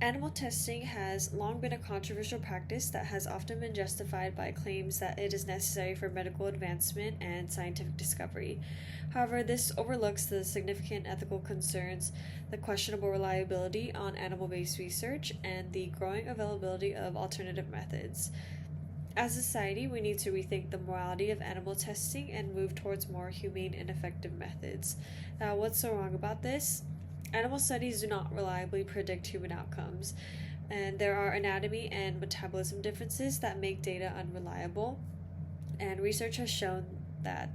Animal testing has long been a controversial practice that has often been justified by claims that it is necessary for medical advancement and scientific discovery. However, this overlooks the significant ethical concerns, the questionable reliability on animal based research, and the growing availability of alternative methods. As a society, we need to rethink the morality of animal testing and move towards more humane and effective methods. Now, what's so wrong about this? Animal studies do not reliably predict human outcomes, and there are anatomy and metabolism differences that make data unreliable. And research has shown that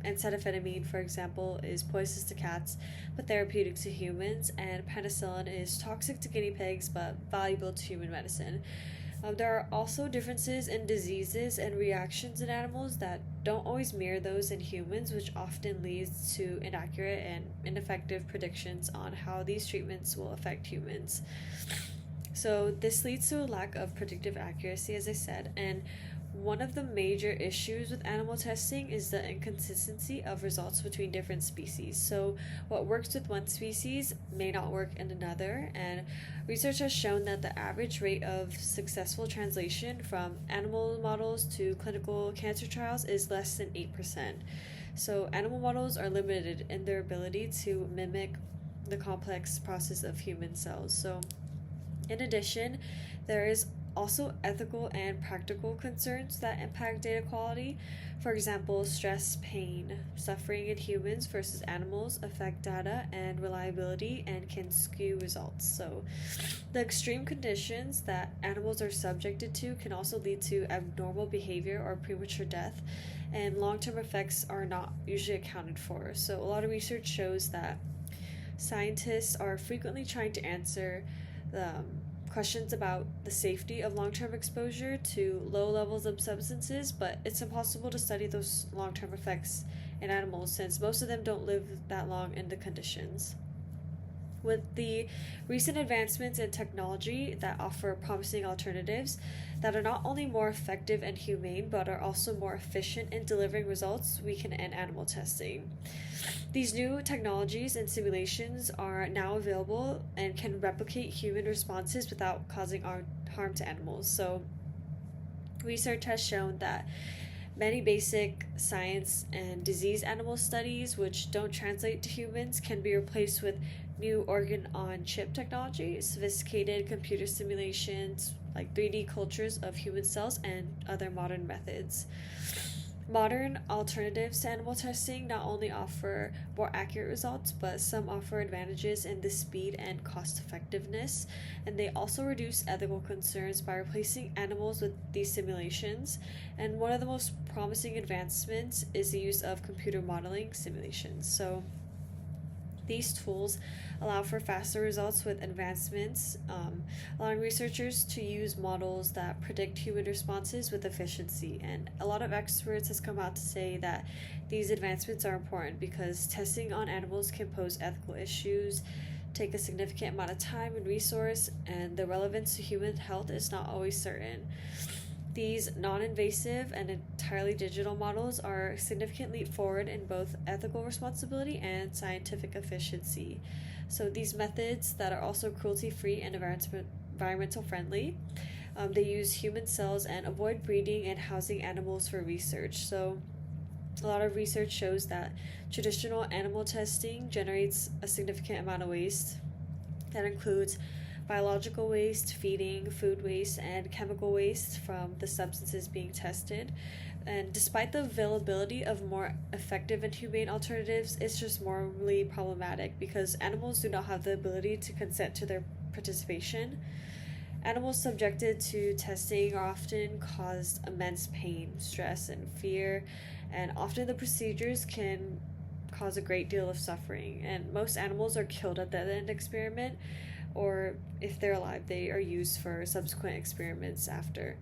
acetaminophen, for example, is poisonous to cats but therapeutic to humans, and penicillin is toxic to guinea pigs but valuable to human medicine. There are also differences in diseases and reactions in animals that don't always mirror those in humans, which often leads to inaccurate and ineffective predictions on how these treatments will affect humans. So, this leads to a lack of predictive accuracy, as I said, and one of the major issues with animal testing is the inconsistency of results between different species. So, what works with one species may not work in another, and research has shown that the average rate of successful translation from animal models to clinical cancer trials is less than 8%. So, animal models are limited in their ability to mimic the complex process of human cells. So, in addition, there is also ethical and practical concerns that impact data quality. For example, stress, pain, suffering in humans versus animals affect data and reliability and can skew results. So, the extreme conditions that animals are subjected to can also lead to abnormal behavior or premature death, and long term effects are not usually accounted for. So, a lot of research shows that scientists are frequently trying to answer questions about the safety of long term exposure to low levels of substances, but it's impossible to study those long term effects in animals since most of them don't live that long in the conditions. With the recent advancements in technology that offer promising alternatives that are not only more effective and humane but are also more efficient in delivering results, we can end animal testing. These new technologies and simulations are now available and can replicate human responses without causing harm to animals. So, research has shown that many basic science and disease animal studies, which don't translate to humans, can be replaced with new organ on chip technology, sophisticated computer simulations like 3D cultures of human cells, and other modern methods. Modern alternatives to animal testing not only offer more accurate results, but some offer advantages in the speed and cost effectiveness, and they also reduce ethical concerns by replacing animals with these simulations. And one of the most promising advancements is the use of computer modeling simulations. So, these tools allow for faster results with advancements, allowing researchers to use models that predict human responses with efficiency. And a lot of experts has come out to say that these advancements are important because testing on animals can pose ethical issues, take a significant amount of time and resource, and the relevance to human health is not always certain. These non invasive and entirely digital models are a significant leap forward in both ethical responsibility and scientific efficiency. So, these methods that are also cruelty free and environmental friendly, they use human cells and avoid breeding and housing animals for research. So, a lot of research shows that traditional animal testing generates a significant amount of waste. That includes biological waste, feeding, food waste, and chemical waste from the substances being tested. And despite the availability of more effective and humane alternatives, it's just morally problematic because animals do not have the ability to consent to their participation. Animals subjected to testing are often caused immense pain, stress, and fear, and often the procedures can cause a great deal of suffering. And most animals are killed at the end experiment, or if they're alive, they are used for subsequent experiments after.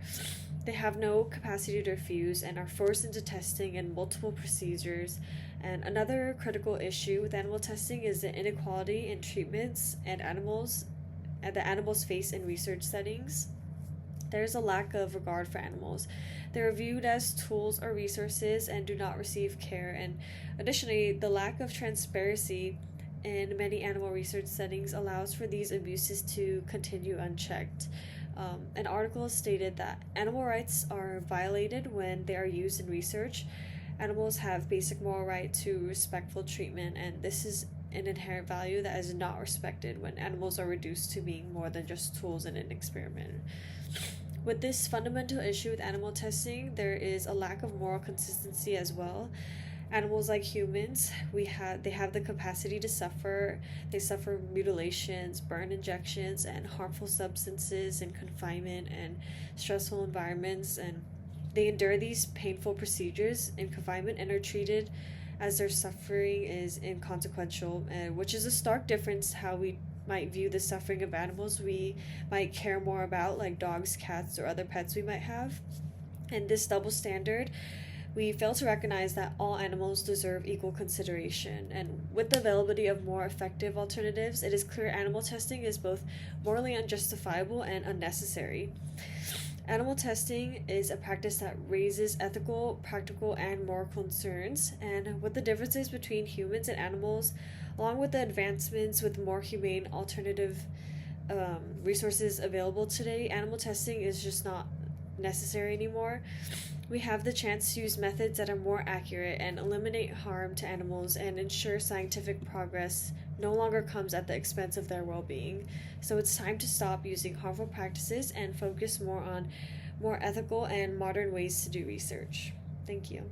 They have no capacity to refuse and are forced into testing in multiple procedures. And another critical issue with animal testing is the inequality in treatments and the animals face in research settings. There's a lack of regard for animals. They're viewed as tools or resources and do not receive care. And additionally, the lack of transparency in many animal research settings allows for these abuses to continue unchecked. An article stated that animal rights are violated when they are used in research. Animals have basic moral right to respectful treatment, and this is an inherent value that is not respected when animals are reduced to being more than just tools in an experiment. With this fundamental issue with animal testing, there is a lack of moral consistency as well. Animals, like humans, they have the capacity to suffer. They suffer mutilations, burn injections, and harmful substances in confinement and stressful environments, and they endure these painful procedures in confinement and are treated as their suffering is inconsequential, which is a stark difference how we might view the suffering of animals we might care more about, like dogs, cats, or other pets we might have. And this double standard, we fail to recognize that all animals deserve equal consideration. And with the availability of more effective alternatives, it is clear animal testing is both morally unjustifiable and unnecessary. Animal testing is a practice that raises ethical, practical, and moral concerns, and with the differences between humans and animals, along with the advancements with more humane alternative resources available today, animal testing is just not necessary anymore. We have the chance to use methods that are more accurate and eliminate harm to animals and ensure scientific progress no longer comes at the expense of their well-being. So it's time to stop using harmful practices and focus more on more ethical and modern ways to do research. Thank you.